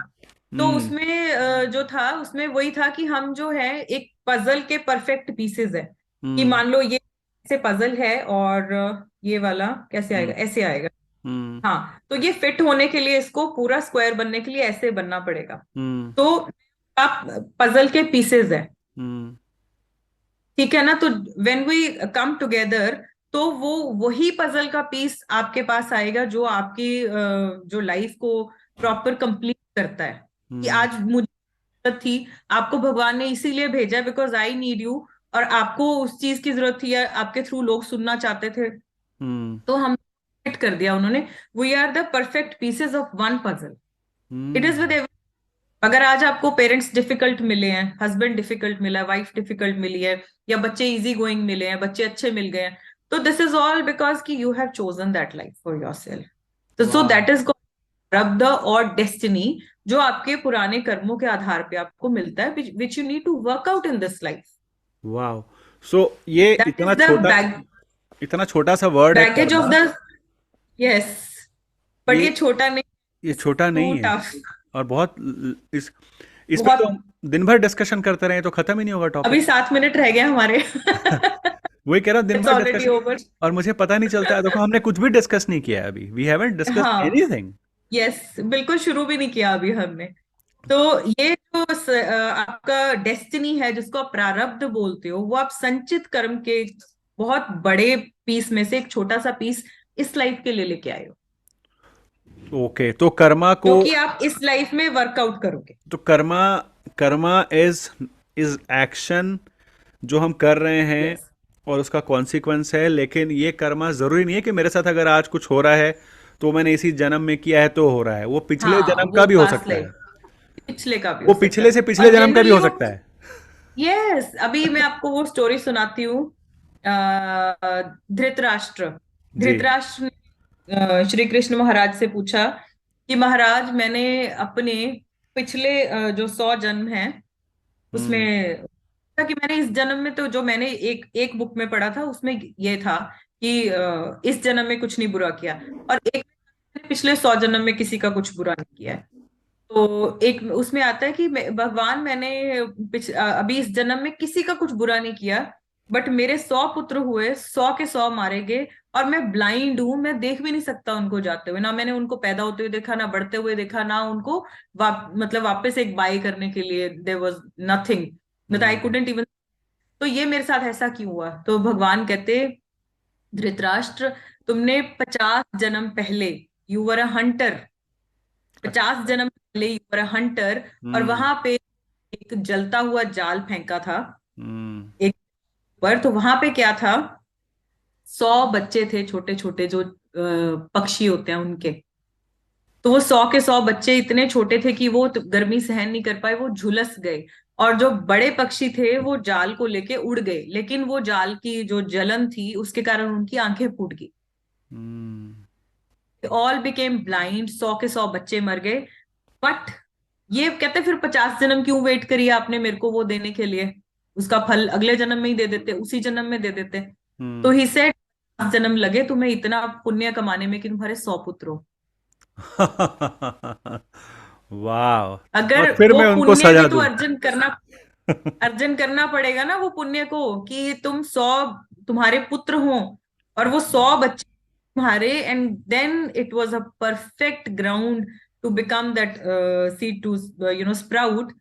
तो हम्म। उसमें जो था उसमें वही था कि हम जो है एक पजल के परफेक्ट पीसेस है। कि हम्म। मान लो ये ऐसे पजल है, और ये वाला कैसे हम्म। आएगा, ऐसे आएगा। हम्म। हाँ, तो ये फिट होने के लिए, इसको पूरा स्क्वायर बनने के लिए ऐसे बनना पड़ेगा। हम्म। तो आप पजल के पीसेस है, हम्म। ठीक है ना? तो व्हेन वी कम टुगेदर, तो वो वही पजल का पीस आपके पास आएगा जो आपकी जो लाइफ को प्रॉपर कंप्लीट करता है। कि हम्म। आज मुझे जरूरत थी, आपको भगवान ने इसीलिए भेजा बिकॉज आई नीड यू, और आपको उस चीज की जरूरत थी, या आपके थ्रू लोग सुनना चाहते थे, हम्म। तो हम फिट कर दिया उन्होंने। We are the perfect pieces of one puzzle. It is hmm. With, अगर आज आपको पेरेंट्स डिफिकल्ट मिले हैं, हस्बैंड डिफिकल्ट मिला है, वाइफ डिफिकल्ट मिली है, या बच्चे इजी गोइंग मिले हैं, बच्चे अच्छे मिल गए हैं, तो दिस इज ऑल बिकॉज कि you have chosen that life for your self. तो सो वाह। दैट इज रब्द और डेस्टिनी, जो आपके पुराने कर्मों के आधार पे आपको मिलता है, which you need to work out in this life. वाह। सो ये दैट इज द इतना छोटा सा वर्ड है baggage of Karma. The, yes, but ये ये छोटा नहीं, ये छोटा टू नहीं है। टफ। और बहुत इस पे तो बहुत। हम दिन भर डिस्कशन करते रहे तो खत्म ही नहीं होगा अभी टॉपिक। 7 मिनट रह गए हमारे। वही कह रहा हूँ, दिन इट्स भर ऑलरेडी डिस्कशन। ओवर। और मुझे पता नहीं चलता है, देखो हमने कुछ भी डिस्कस नहीं किया है अभी, वी हैवंट डिस्कस हाँ, एनीथिंग। यस, बिल्कुल शुरू भी नहीं किया अभी हमने। तो ये जो आपका डेस्टिनी है, जिसको आप प्रारब्ध बोलते हो, वो आप संचित कर्म के बहुत बड़े पीस में से एक छोटा सा पीस इस लाइफ के लिए लेके आए हो, ओके, तो कर्मा को, जो कि आप इस लाइफ में वर्कआउट करोगे। तो कर्मा कर्मा इज एक्शन जो हम कर रहे हैं यस। और उसका कॉन्सिक्वेंस है। लेकिन ये कर्मा ज़रूरी नहीं है कि मेरे साथ अगर आज कुछ हो रहा है तो मैंने इसी जन्म में किया है तो हो रहा है, वो पिछले हाँ, जन्म का वो भी हो पास्ट सकता है। लाइफ, पिछले का भी वो हो सकता पिछले है। से पिछले और जन्म का भी जनरली हो वो, सकता है। यस, अभी मैं आपको वो स्टोरी सुनाती हूँ। धृतराष्ट्र, जी। धृतराष्ट्र ने श्री कृष्ण महाराज से पूछा कि महाराज, मैंने अपने पिछले जो 100 जन्म हैं हम्म। उसमें, था कि मैंने इस जन्म में, तो जो मैंने एक एक बुक में पढ़ा था उसमें ये था कि इस जन्म में कुछ नहीं बुरा किया, और एक पिछले 100 जन्म में किसी का कुछ बुरा नहीं किया है। तो एक उसमें आता है कि भगवान, मैंने अभी इस जन्म में किसी का कुछ बुरा नहीं किया, बट मेरे 100 पुत्र हुए, 100 के 100 मारे गए, और मैं ब्लाइंड हूं, मैं देख भी नहीं सकता उनको जाते हुए, ना मैंने उनको पैदा होते हुए देखा, ना बढ़ते हुए देखा, ना उनको मतलब वापस एक बाई करने के लिए there was nothing, that I hmm. Couldn't even. तो ये मेरे साथ ऐसा क्यों हुआ? तो भगवान कहते, धृतराष्ट्र, तुमने 50 जन्म पहले, यू वर अ हंटर, 50 जन्म पहले यू वर अ हंटर, और हम्म। वहां पे एक जलता हुआ जाल फेंका था हम्म। एक पर। तो वहां पे क्या था, 100 बच्चे थे, छोटे छोटे, जो पक्षी होते हैं उनके। तो वो 100 के 100 बच्चे इतने छोटे थे कि वो तो गर्मी सहन नहीं कर पाए, वो झुलस गए। और जो बड़े पक्षी थे वो जाल को लेके उड़ गए, लेकिन वो जाल की जो जलन थी उसके कारण उनकी आंखें फूट गई। हम्म। ऑल बिकेम ब्लाइंड, 100 के 100 बच्चे मर गए। बट ये कहते, फिर 50 जन्म क्यों वेट करिए आपने मेरे को वो देने के लिए, उसका फल अगले जन्म में ही दे देते, उसी जन्म में दे देते। तो हम्म। ही सेड, 50 जन्म लगे तुम्हें इतना पुण्य कमाने में कि तुम्हारे 100 पुत्र हो। वाह। और अगर फिर वो मैं उनको पुण्य भी सजा तो दूं। अर्जन करना पड़ेगा ना, वो पुण्य को, कि तुम 100 तुम्हारे पुत्र हों, और वो 100 बच्चे तुम्हारे, and then it was a perfect ground to become that seed to sprout.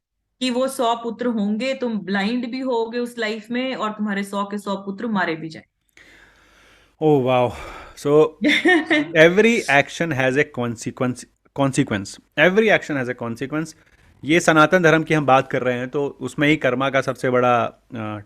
कि वो 100 पुत्र होंगे, तुम ब्लाइंड भी होगे उस लाइफ में, और तुम्हारे 100 के 100 पुत्र मारे भी ओह वाह। सो जाए। Every action has A consequence, every action has A consequence. ये सनातन धर्म की हम बात कर रहे हैं तो उसमें ही कर्मा का सबसे बड़ा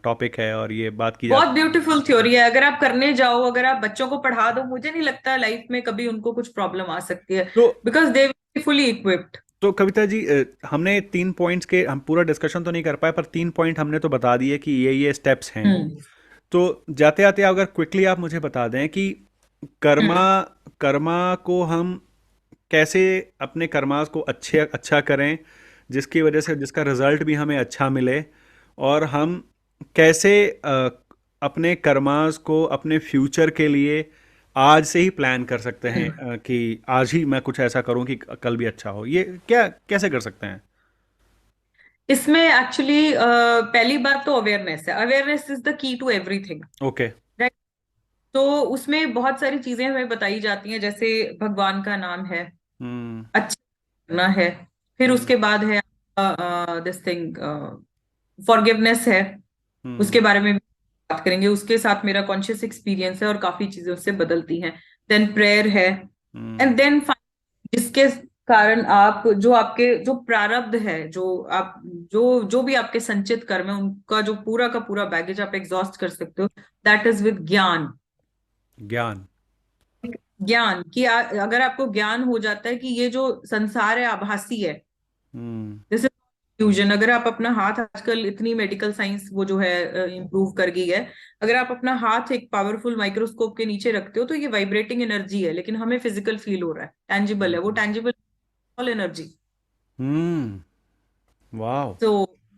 टॉपिक है और ये बात की बहुत जाती है। ब्यूटीफुल थ्योरी है, अगर आप करने जाओ, अगर आप बच्चों को पढ़ा दो, मुझे नहीं लगता लाइफ में कभी उनको कुछ प्रॉब्लम आ सकती है, तो because they will be fully equipped. तो कविता जी, हमने 3 पॉइंट्स के, हम पूरा डिस्कशन तो नहीं कर पाए पर 3 पॉइंट हमने तो बता दिए कि ये स्टेप्स हैं। हम्म। तो जाते जाते अगर क्विकली आप मुझे बता दें कि कर्मा हम्म। कर्मा को हम कैसे अपने कर्मास को अच्छा करें, जिसकी वजह से जिसका रिजल्ट भी हमें अच्छा मिले, और हम कैसे अपने कर्मास को अपने फ्यूचर के लिए आज से ही प्लान कर सकते हैं, कि आज ही मैं कुछ ऐसा करूं कि कल भी अच्छा हो। ये क्या कैसे कर सकते हैं? इसमें एक्चुअली पहली बात तो अवेयरनेस है। Awareness is the key to everything. Okay. Right. तो उसमें बहुत सारी चीजें हमें बताई जाती हैं, जैसे भगवान का नाम है, हम्म। अच्छा करना है। फिर हम्म। उसके बाद है दिस थिंग, फॉरगिवनेस है। हम्म। उसके बारे में भी बात करेंगे। उसके साथ मेरा कॉन्शियस एक्सपीरियंस है और काफी चीजें उससे बदलती हैं। देन प्रेयर है। हम्म। एंड देन जिसके कारण आप जो आपके जो प्रारब्ध है, जो आप जो भी आपके संचित कर्म है, उनका जो पूरा का पूरा बैगेज आप एग्जॉस्ट कर सकते हो, दैट इज विद ज्ञान। ज्ञान। ज्ञान कि अगर आपको ज्ञान हो जाता है कि ये जो संसार है आभासी है, हम्म। जैसे फ्यूजन, अगर आप अपना हाथ, आजकल इतनी मेडिकल साइंस वो जो है इम्प्रूव कर गई है, अगर आप अपना हाथ एक पावरफुल माइक्रोस्कोप के नीचे रखते हो तो ये वाइब्रेटिंग एनर्जी है, लेकिन हमें फिजिकल फील हो रहा है, टेंजिबल है, वो टेंजिबल एनर्जी। हम्म। वाह। तो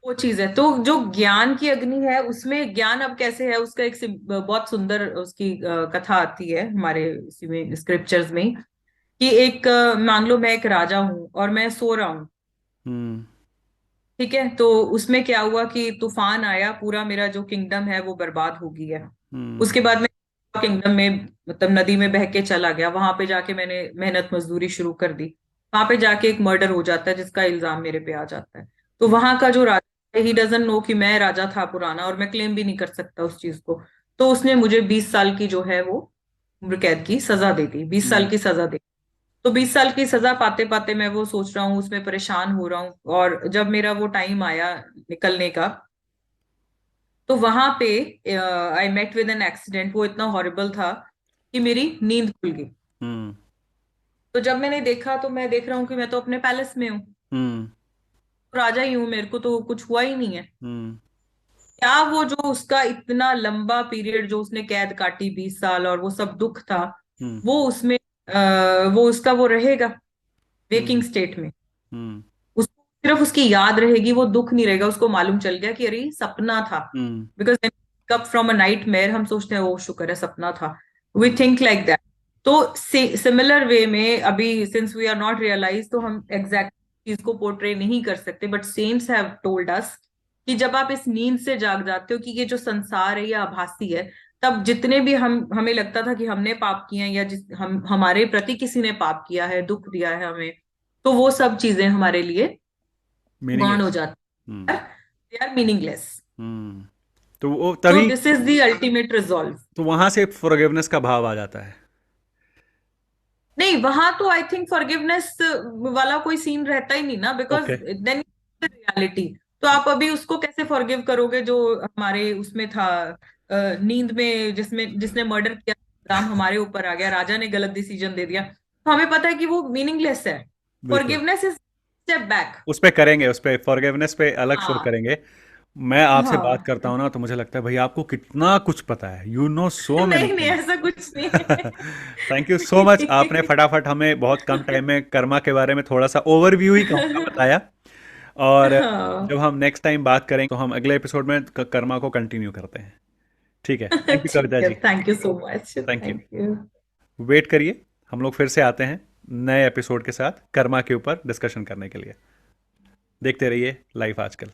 वो चीज है। तो जो ज्ञान की अग्नि है, उसमें ज्ञान अब कैसे है, उसका एक बहुत सुंदर उसकी कथा आती है हमारे इसी में स्क्रिप्चर्स में, कि एक मान लो मैं एक राजा हूं और मैं सो रहा हूँ। हम्म। ठीक है। तो उसमें क्या हुआ कि तूफान आया, पूरा मेरा जो किंगडम है वो बर्बाद हो गई है। हम्म। उसके बाद मैं किंगडम में, मतलब नदी में बह के चला गया, वहां पे जाके मैंने मेहनत मजदूरी शुरू कर दी। वहां पे जाके एक मर्डर हो जाता है जिसका इल्जाम मेरे पे आ जाता है। तो वहां का जो राजा है, ही डजंट नो कि मैं राजा था पुराना, और मैं क्लेम भी नहीं कर सकता उस चीज को। तो उसने मुझे 20 साल की जो है वो उम्र कैद की सजा दे दी, 20 साल हम्म। की सजा दे। तो 20 साल की सजा पाते पाते मैं वो सोच रहा हूँ, उसमें परेशान हो रहा हूँ, और जब मेरा वो टाइम आया निकलने का, तो वहां पे I met with an accident. वो इतना हॉरिबल था कि मेरी नींद खुल गई। हम्म। तो जब मैंने देखा तो मैं देख रहा हूँ कि मैं तो अपने पैलेस में हूँ, हम्म। राजा ही हूँ, मेरे को तो कुछ हुआ ही नहीं है। हम्म। क्या वो जो उसका इतना लंबा पीरियड जो उसने कैद काटी, 20 साल, और वो सब दुख था, हम्म। वो उसमें वो उसका वो रहेगा वेकिंग हम्म। स्टेट में। हम्म। उसको सिर्फ उसकी याद रहेगी, वो दुख नहीं रहेगा। उसको मालूम चल गया कि अरे ये सपना था। Hmm. Because cup from a nightmare, हम सोचते हैं ओ शुक्र है सपना था, वी थिंक लाइक दैट। तो सिमिलर वे में अभी since we are not realise, तो हम एग्जैक्ट चीज को पोर्ट्रे नहीं कर सकते, but saints have told us कि जब आप इस नींद से जाग जाते हो कि ये जो संसार है ये आभासी है, तब जितने भी हम हमें लगता था कि हमने पाप किए हैं, या जिस हम हमारे प्रति किसी ने पाप किया है, दुख दिया है हमें, तो वो सब चीजें हमारे लिए गौण हो मीनिंगलेस। जाती हम्म। है। They are meaningless. हम्म। तो वो तो तभी, this is the ultimate resolve. तो वहां से फॉरगिवनेस का भाव आ जाता है। नहीं, वहां तो आई थिंक फॉरगिवनेस वाला कोई सीन रहता ही नहीं ना, बिकॉज ओके। Then reality. तो आप अभी उसको कैसे फॉरगिव करोगे जो हमारे उसमें था, नींद में, जिसमें जिसने मर्डर किया, नाम हमारे ऊपर आ गया, राजा ने गलत डिसीजन दे दिया, तो हमें पता है कि वो मीनिंगलेस है। बिल्कुल। Forgiveness is step back. उस पे करेंगे, उस पे फॉरगिवनेस पे अलग शो हाँ। करेंगे। मैं आपसे बात हाँ। करता हूँ ना तो मुझे लगता है भैया आपको कितना कुछ पता है, यू नो सो मेनी नहीं नहीं, थिंग्स। ऐसा कुछ नहीं थैंक यू सो मच, आपने फटाफट हमें बहुत कम टाइम में कर्मा के बारे में थोड़ा सा ओवरव्यू ही कहूँगा है। बताया। और हाँ। जब हम नेक्स्ट टाइम बात करें तो हम अगले एपिसोड में कर्मा को कंटिन्यू करते हैं। ठीक है, थैंक यू ठीक कविता है, जी। Thank you so much, thank you. Thank you. Wait करिए, हम लोग फिर से आते हैं नए एपिसोड के साथ कर्मा के ऊपर डिस्कशन करने के लिए। देखते रहिए लाइफ आजकल।